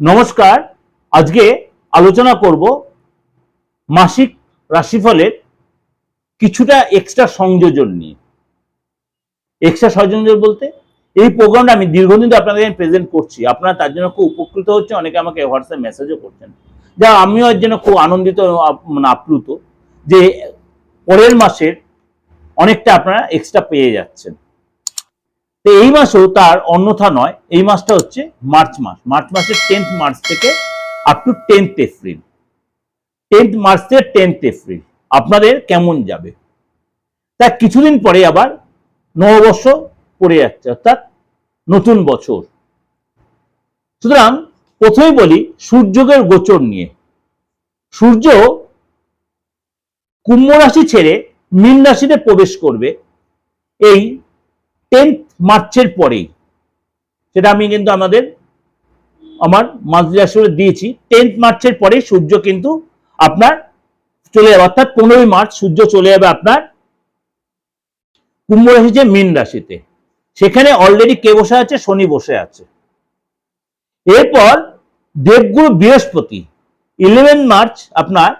নমস্কার। আজকে আলোচনা করব মাসিক রাশিফলের কিছুটা এক্সট্রা সংযোজন নিয়ে। এক্সট্রা সংযোজন বলতে এই প্রোগ্রামটা আমি দীর্ঘদিন ধরে আপনাদের প্রেজেন্ট করছি, আপনারা তার জন্য খুব উপকৃত হচ্ছে, অনেকে আমাকে হোয়াটসঅ্যাপ মেসেজও করছেন, যা আমিও এর জন্য খুব আনন্দিত আপ্লুত যে পরের মাসের অনেকটা আপনারা এক্সট্রা পেয়ে যাচ্ছেন। তো এই মাসেও তার অন্যথা নয়, এই মাসটা হচ্ছে মার্চ মাস। মার্চ মাসের 10th মার্চ থেকে up to 10th April. 10th March থেকে 10th এপ্রিল আপনাদের কেমন যাবে? তার কিছুদিন পরে আবার নববর্ষ পড়ে যাচ্ছে, অর্থাৎ নতুন বছর। সুতরাং প্রথমেই বলি সূর্যের গোচর নিয়ে। সূর্য কুম্ভ রাশি ছেড়ে মীন রাশিতে প্রবেশ করবে এই 10th মার্চের পরেই। সেটা আমি কিন্তু আমার মান্থলি রাশি দিয়েছি। 10th মার্চের পরে সূর্য কিন্তু আপনার চলে যাবে, অর্থাৎ 15ই মার্চ সূর্য চলে যাবে আপনার কুম্ভ রাশি যে মীন রাশিতে। সেখানে অলরেডি কে বসে আছে? শনি বসে আছে। এরপর দেবগুরু বৃহস্পতি 11 মার্চ আপনার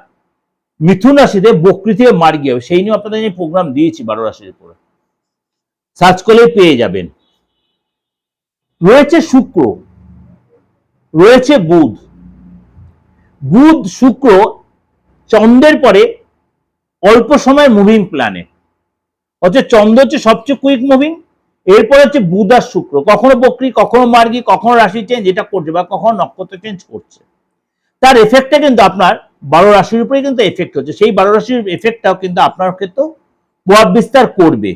মিথুন রাশিতে বক্রী থেকে মার্গী হবে। সেই নিয়ে আপনাদের আমি প্রোগ্রাম দিয়েছি 12 রাশির উপরে, সার্চ করলে পেয়ে যাবেন। রয়েছে শুক্র, রয়েছে বুধ। বুধ শুক্র চন্দ্রের পরে অল্প সময় মুভিং প্ল্যানেট, অর্থাৎ চন্দ্র হচ্ছে সবচেয়ে কুইক মুভিং। এরপর হচ্ছে বুধ আর শুক্র, কখনো বক্রী, কখনো মার্গী, কখনো রাশি চেঞ্জ এটা করছে, বা কখনো নক্ষত্র চেঞ্জ করছে। তার এফেক্টটা কিন্তু আপনার 12 রাশির উপরে কিন্তু এফেক্ট হচ্ছে। সেই 12 রাশির এফেক্টটাও কিন্তু আপনার ক্ষেত্রেও প্রভাব বিস্তার করবে।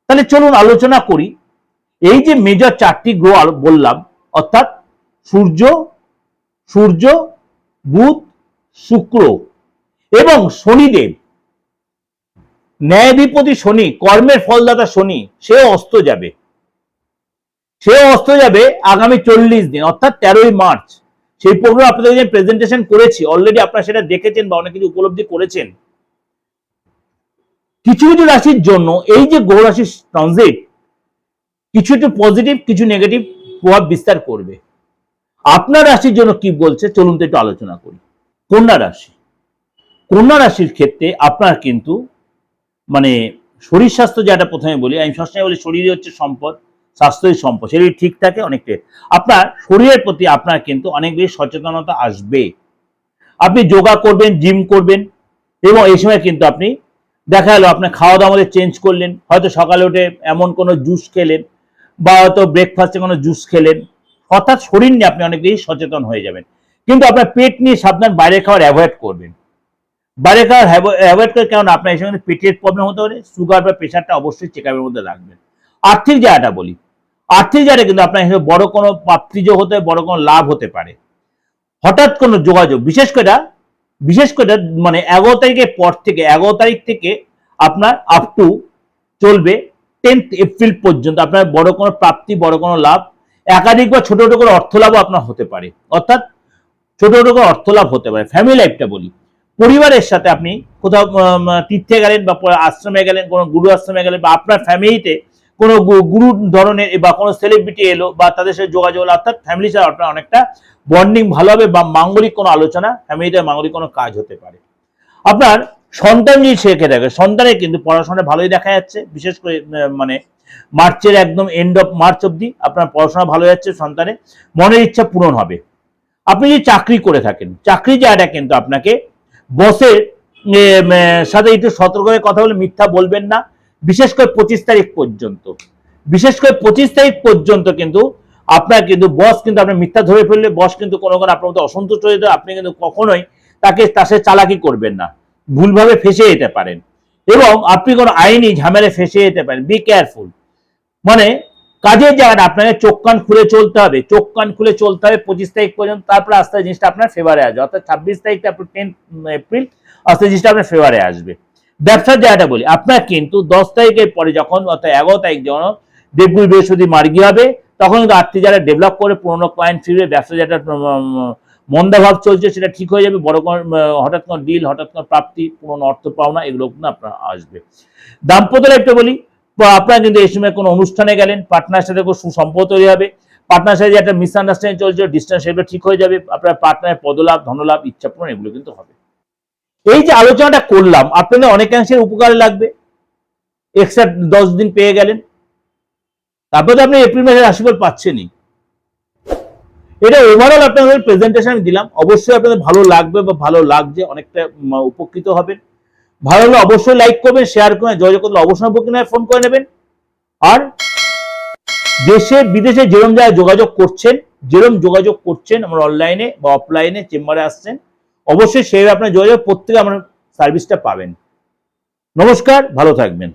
তাহলে চলুন আলোচনা করি। এই যে মেজর 4টি গ্রহ বললাম, অর্থাৎ সূর্য, বুধ, শুক্র এবং শনিদেব, ন্যায়াধিপতি শনি, কর্মের ফলদাতা শনি, সেও অস্ত যাবে আগামী 40 দিন, অর্থাৎ 13ই মার্চ। সেই প্রোগ্রাম আপনাদের যে প্রেজেন্টেশন করেছি অলরেডি, আপনারা সেটা দেখেছেন বা অনেক কিছু উপলব্ধি করেছেন। কিছু কিছু রাশির জন্য এই যে গ্রহ রাশির ট্রানজিট কিছু একটু পজিটিভ, কিছু নেগেটিভ প্রভাব বিস্তার করবে। আপনার রাশির জন্য কি বলছে চলুন তো একটু আলোচনা করি। কন্যা রাশির ক্ষেত্রে আপনার কিন্তু শরীর স্বাস্থ্য, যেটা প্রথমে বলি, আমি সবসময় বলি শরীরই হচ্ছে সম্পদ, স্বাস্থ্যই সম্পদ। শরীর ঠিক থাকে অনেকটাই আপনার শরীরের প্রতি আপনার কিন্তু অনেক বেশি সচেতনতা আসবে। আপনি যোগা করবেন, জিম করবেন, এবং এই সময় কিন্তু আপনি দেখা গেল আপনার খাওয়া দাওয়া মধ্যে চেঞ্জ করলেন, হয়তো সকালে উঠে এমন কোনো জুস খেলেন, বা হয়তো ব্রেকফাস্টে কোনো জুস খেলেন, অর্থাৎ শরীর নিয়ে আপনি অনেক বেশি সচেতন হয়ে যাবেন। কিন্তু আপনার পেট নিয়ে সাবধান, বাইরে খাওয়ার অ্যাভয়েড করবেন। বাইরে খাওয়ার অ্যাভয়েড করে, কারণ আপনার এই সঙ্গে পেটের প্রবলেম হতে পারে। সুগার বা প্রেশারটা অবশ্যই চেকআপের মধ্যে রাখবেন। আর্থিক জায়গাটা বলি, আর্থিক জায়গাটা কিন্তু আপনার বড় কোনো প্রাপ্তিযোগ হতে, বড় কোনো লাভ হতে পারে। হঠাৎ কোনো যোগাযোগ, বিশেষ করে 11 তারিখের পর থেকে, 11 তারিখ থেকে আপনার আপ টু চলবে 10th এপ্রিল পর্যন্ত আপনার বড় কোনো প্রাপ্তি, বড় কোনো লাভ, একাধিক বা ছোট ছোট করে অর্থ লাভও আপনার হতে পারে। অর্থাৎ ছোট ছোট করে অর্থ লাভ হতে পারে। ফ্যামিলি লাইফটা বলি, পরিবারের সাথে আপনি কোথাও তীর্থে গেলেন, বা আশ্রমে গেলেন, কোনো গুরু আশ্রমে গেলেন, বা আপনার ফ্যামিলিতে কোনো গুরু ধরনের বা কোনো সেলিব্রিটি এলো, বা তাদের সাথে যোগাযোগ হলো, অর্থাৎ ফ্যামিলির সাথে আপনার অনেকটা বন্ডিং ভালো হবে, বা মাঙ্গলিক কোনো আলোচনা, ফ্যামিলিতে মাঙ্গলিক কোনো কাজ হতে পারে। আপনার সন্তান যদি শেখে থাকে, সন্তানের কিন্তু পড়াশোনা ভালোই দেখা যাচ্ছে। বিশেষ করে মার্চের একদম এন্ড অফ মার্চ অব্দি আপনার পড়াশোনা ভালো যাচ্ছে, সন্তানের মনের ইচ্ছা পূরণ হবে। আপনি যদি চাকরি করে থাকেন, চাকরি জায়গাটা কিন্তু আপনাকে বসের সাথে একটু সতর্ক হয়ে কথা বলে, মিথ্যা বলবেন না। বিশেষ করে 25 তারিখ পর্যন্ত কিন্তু আপনার কিন্তু বস কিন্তু আপনার মিথ্যা ধরে ফেললে, বস কিন্তু কোনো আপনার মধ্যে অসন্তুষ্ট হয়ে যাবে। আপনি কিন্তু কখনোই তার সাথে চালাকি করবেন না, ভুলভাবে ফেসে যেতে পারেন, এবং আপনি কোনো আইনি ঝামেলায় ফেসে যেতে পারেন। Be careful. কাজের জায়গাটা আপনাকে চোখ কান খুলে চলতে হবে, 25 তারিখ পর্যন্ত। তারপরে আস্তে জিনিসটা আপনার ফেভারে আসবে, অর্থাৎ 26 তারিখ 10 এপ্রিল আস্তে জিনিসটা আপনার ফেভারে আসবে। ব্যবসার জায়গাটা বলি, আপনার কিন্তু 10 তারিখের পরে যখন, অর্থাৎ 11 তারিখ যখন দেবগুরু বৃহস্পতি মার্গী হবে, তখন কিন্তু আর্থিক জায়গা ডেভেলপ করে, পুরোনো ক্লায়েন্ট ফিরবে, ব্যবসা জায়গাটা মন্দাভাব চলছে সেটা ঠিক হয়ে যাবে। বড় কোনো হঠাৎ কোনো ডিল, হঠাৎ কোনো প্রাপ্তি, পুরোনো অর্থ পাওনা, এগুলো কিন্তু আপনার আসবে। দাম্পত্য লাইফটা বলি, আপনারা কিন্তু এই সময় কোনো অনুষ্ঠানে গেলেন, পার্টনারের সাথে খুব সুসম্পর্ক তৈরি হবে। পার্টনার সাথে একটা মিসআন্ডারস্ট্যান্ডিং চলছে, ডিস্টেন্স সেটা ঠিক হয়ে যাবে, আপনার পার্টনারের পদলাভ, ধনলাভ, ইচ্ছা পূরণ এগুলো কিন্তু হবে। এই যে আলোচনাটা করলাম আপনাদের অনেকাংশের উপকারে লাগবে। এক্সট্রা 10 দিন পেয়ে গেলেন, তারপর তো আপনি এপ্রিল মাসের রাশিফল পাচ্ছেনই। এটা ওভারঅল আপনাদের প্রেজেন্টেশন আমি দিলাম, অবশ্যই আপনাদের ভালো লাগবে বা ভালো লাগছে, অনেকটা উপকৃত হবেন। ভালো হলে অবশ্যই লাইক করবেন, শেয়ার করবেন, যোগাযোগ করলে অবশ্যই বুকিং নয় ফোন করে নেবেন। আর দেশে বিদেশে যেরকম জায়গায় যোগাযোগ করছেন আমরা অনলাইনে বা অফলাইনে চেম্বারে আসছেন, অবশ্যই সেই আপনার যোগাযোগ প্রত্যেকে আমার সার্ভিসটা পাবেন। নমস্কার, ভালো থাকবেন।